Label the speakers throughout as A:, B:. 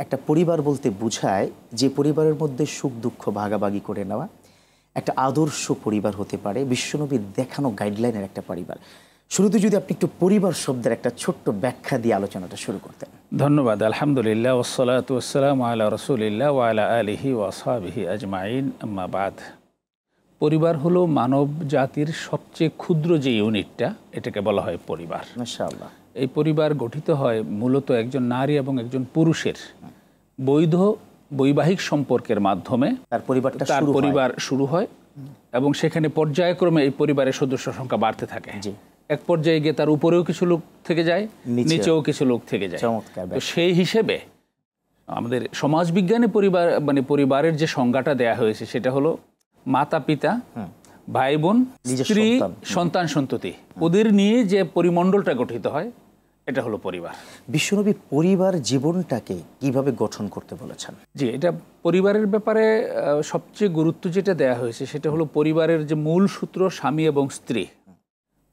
A: একটা পরিবার বলতে বোঝায় যে পরিবারের মধ্যে সুখ দুঃখ ভাগাভাগি করে নেওয়া, একটা আদর্শ পরিবার হতে পারে, বিশ্বনবীর দেখানো গাইডলাইনের একটা পরিবার। শুরুতে যদি আপনি একটু পরিবার শব্দের একটা ছোট্ট ব্যাখ্যা দিয়ে আলোচনাটা শুরু করতেন।
B: ধন্যবাদ। আলহামদুলিল্লাহ ওয়াসসালাতু ওয়াসসালামু আলা রাসূলিল্লাহ ওয়া আলা আলিহি ওয়া আসহাবিহি আজমাইন, আম্মা বাদ। পরিবার হলো মানব জাতির সবচেয়ে ক্ষুদ্র যে ইউনিটটা, এটাকে বলা হয় পরিবার।
A: মাশাআল্লাহ।
B: এই পরিবার গঠিত হয় মূলত একজন নারী এবং একজন পুরুষের বৈধ বৈবাহিক সম্পর্কের মাধ্যমে। তার পরিবার শুরু হয় এবং সেখানে পর্যায়ক্রমে এই পরিবারের সদস্য সংখ্যা বাড়তে থাকে। এক পর্যায়ে গিয়ে তার উপরেও কিছু লোক থেকে যায়, নিচেও কিছু লোক থেকে যায়। তো সেই হিসেবে আমাদের সমাজবিজ্ঞানে পরিবার মানে পরিবারের যে সংজ্ঞাটা দেয়া হয়েছে সেটা হলো মাতা পিতা, ভাই বোন, স্ত্রী, সন্তান সন্ততি, ওদের নিয়ে যে পরিমণ্ডলটা গঠিত হয় এটা হলো পরিবার।
A: বিশ্বনবী পরিবার জীবনটাকে কিভাবে গঠন করতে বলেছেন?
B: জি, এটা পরিবারের ব্যাপারে সবচেয়ে গুরুত্ব যেটা দেয়া হয়েছে সেটা হলো পরিবারের যে মূল সূত্র স্বামী এবং স্ত্রী।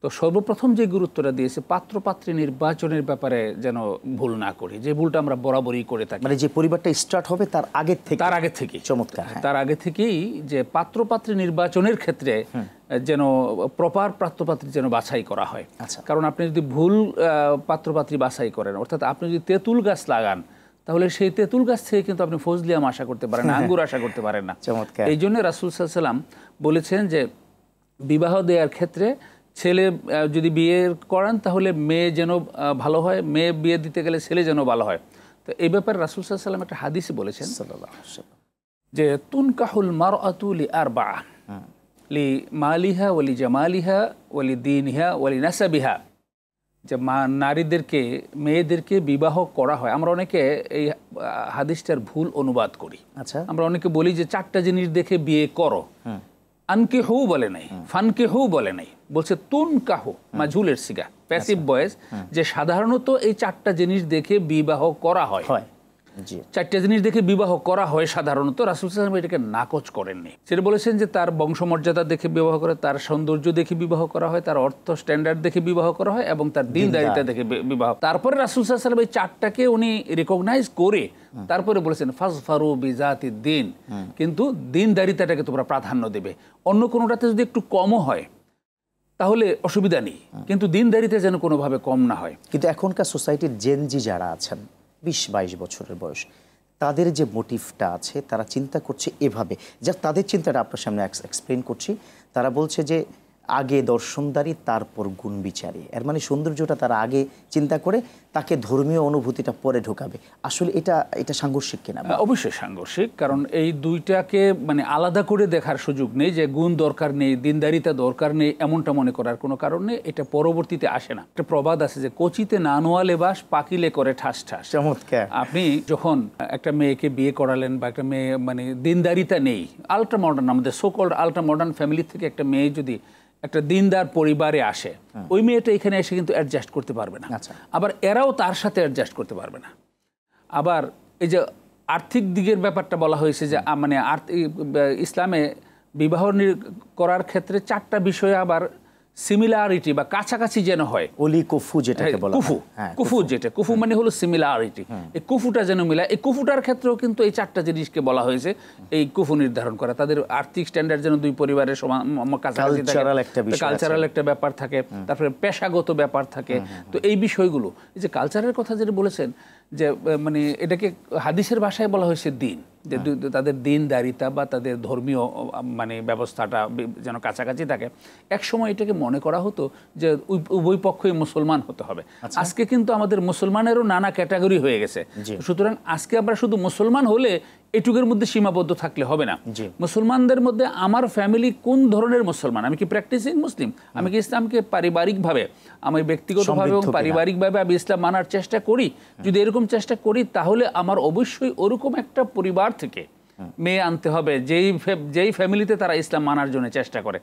B: তো সর্বপ্রথম যে গুরুত্বটা দিয়েছে পাত্র পাত্রী নির্বাচনের ব্যাপারে যেন ভুল না করি, যে ভুলটা আমরা বরাবরই করে থাকি।
A: মানে যে পরিবারটা স্টার্ট হবে তার আগে থেকে
B: চমৎকার, তার আগে থেকেই যে পাত্র পাত্রী নির্বাচনের ক্ষেত্রে যেন প্রপার পাত্রপাত্রী যেন বাছাই করা হয়। কারণ আপনি যদি ভুল পাত্রপাত্রী বাছাই করেন, অর্থাৎ আপনি যদি তেঁতুল গাছ লাগান তাহলে সেই তেঁতুল গাছ থেকে কিন্তু আপনি ফজলি আম আশা করতে পারেন না, আঙ্গুর আশা করতে পারেন না। এই জন্য রাসূল সাল্লাল্লাহু আলাইহি ওয়াসাল্লাম বলেছেন যে বিবাহ দেওয়ার ক্ষেত্রে ছেলে যদি বিয়ে করান তাহলে মেয়ে যেন ভালো হয়, মেয়ে বিয়ে দিতে গেলে ছেলে যেন ভালো হয়। তো এই ব্যাপারে রাসূল সাল্লাল্লাহু আলাইহি ওয়াসাল্লাম একটা হাদিসে বলেছেন যে তুনকাহুল মারআতু লিআরবাআ লি মালিহা ওয়ালি জামালিহা ওয়ালি দীনিহা ওয়ালি নাসাবিহা। যে নারীদেরকে মেয়েদেরকে বিবাহ করা হয়। আমরা অনেকে এই হাদিসটার ভুল অনুবাদ করি। আমরা অনেকে বলি যে 4টা জিনিস দেখে বিয়ে করো। আনকিহু বলে নাই, ফানকিহু বলে নাই, বলছে তুনকাহু, মাজহুলের সিগা, প্যাসিভ ভয়েস, যে সাধারণত এই 4টা জিনিস দেখে বিবাহ করা হয়। 4টা জিনিস দেখে বিবাহ করা হয় সাধারণত। রাসূল সাল্লাল্লাহু আলাইহি ওয়াসাল্লাম এটাকে নাকচ করেননি। সেটা বলেছেন যে তার বংশমর্যাদা দেখে বিবাহ করে, তার সৌন্দর্য দেখে বিবাহ করা হয়, তার অর্থ স্ট্যান্ডার্ড দেখে বিবাহ করা হয় এবং তার দ্বীনদারিতা দেখে বিবাহ। তারপরে রাসূল সাল্লাল্লাহু আলাইহি ওয়াসাল্লাম এই 4টাকে উনি রিকগনাইজ করে তারপরে বলেছেন ফাজফারু বিজাতিদ দ্বীন, কিন্তু দ্বীনদারিতাটাকে তোমরা প্রাধান্য দেবে। অন্য কোনোটাতে যদি একটু কমও হয় তাহলে অসুবিধা নেই, কিন্তু দ্বীনদারিতা যেন কোনোভাবে কম না হয়।
A: কিন্তু এখনকার সোসাইটির জেনজি যারা আছেন 20-22 বছরের বয়স, তাদের যে মোটিভটা আছে তারা চিন্তা করছে এভাবে, যা তাদের চিন্তাটা আপনার সামনে এক্সপ্লেন করছি। তারা বলছে যে আগে দর্শনদারি তারপর গুণ বিচারী। এর মানে সৌন্দর্যটা তারা আগে চিন্তা করে তাকে ধর্মীয় অনুভূতিটা পরে ঢোকাবে। আসলে এটা সাংঘর্ষিক কিনা?
B: অবশ্যই সাংঘর্ষিক, কারণ এই দুইটাকে মানে আলাদা করে দেখার সুযোগ নেই যে গুণ দরকার নেই, দিনদারিতা দরকার নেই, এমনটা মনে করার কোনো কারণ নেই। এটা পরবর্তীতে আসে না। একটা প্রবাদ আছে যে কচিতে না নোয়ালে বাস, পাকিলে করে ঠাস ঠাস।
A: চমৎকার।
B: আপনি যখন একটা মেয়েকে বিয়ে করালেন বা একটা মেয়ে মানে দিনদারিতা নেই, আলট্রা মডার্ন, আমাদের সোকল্ড আলট্রা মডার্ন ফ্যামিলি থেকে একটা মেয়ে যদি একটা দিনদার পরিবারে আসে, ওই মেয়েটা এখানে এসে কিন্তু অ্যাডজাস্ট করতে পারবে না। আবার এরাও তার সাথে অ্যাডজাস্ট করতে পারবে না। আবার এই যে আর্থিক দিকের ব্যাপারটা বলা হয়েছে যে মানে ইসলামে বিবাহ করার ক্ষেত্রে 4টা বিষয়ে আবার সিমিলারিটি বা কাছাকাছি যেন হয়।
A: কুফু যেটাকে বলা হয়,
B: কুফু মানে হলো সিমিলারিটি। এই কুফুটা যেন মিলায়। এই কুফুটার ক্ষেত্রেও কিন্তু এই 4টা জিনিসকে বলা হয়েছে এই কুফু নির্ধারণ করা। তাদের আর্থিক স্ট্যান্ডার্ড যেন দুই পরিবারের কাছাকাছি থাকে, কালচারাল একটা ব্যাপার থাকে, তারপরে পেশাগত ব্যাপার থাকে। তো এই বিষয়গুলো, এই যে কালচারের কথা যেটা বলেছেন যে মানে এটাকে হাদিসের ভাষায় বলা হয়েছে দিন, যে তাদের দিনদারিতা বা তাদের ধর্মীয় মানে ব্যবস্থাটা যেন কাছাকাছি থাকে। এক সময় এটাকে মনে করা হতো যে উভয় পক্ষই মুসলমান হতে হবে। আজকে কিন্তু আমাদের মুসলমানেরও নানা ক্যাটাগরি হয়ে গেছে। সুতরাং আজকে আমরা শুধু মুসলমান হলে এটুকুর মধ্যে সীমাবদ্ধ থাকলে হবে না। মুসলমানদের মধ্যে আমার ফ্যামিলি কোন ধরনের মুসলমান, আমি কি প্র্যাকটিসিং মুসলিম, আমি কি ইসলামকে পারিবারিকভাবে, আমি ব্যক্তিগতভাবে এবং পারিবারিকভাবে আমি ইসলাম মানার চেষ্টা করি। যদি এরকম চেষ্টা করি তাহলে আমার অবশ্যই ওরকম একটা পরিবার থেকে মেয়ে আনতে হবে যেই ফ্যামিলিতে তারা ইসলাম মানার জন্য চেষ্টা করে।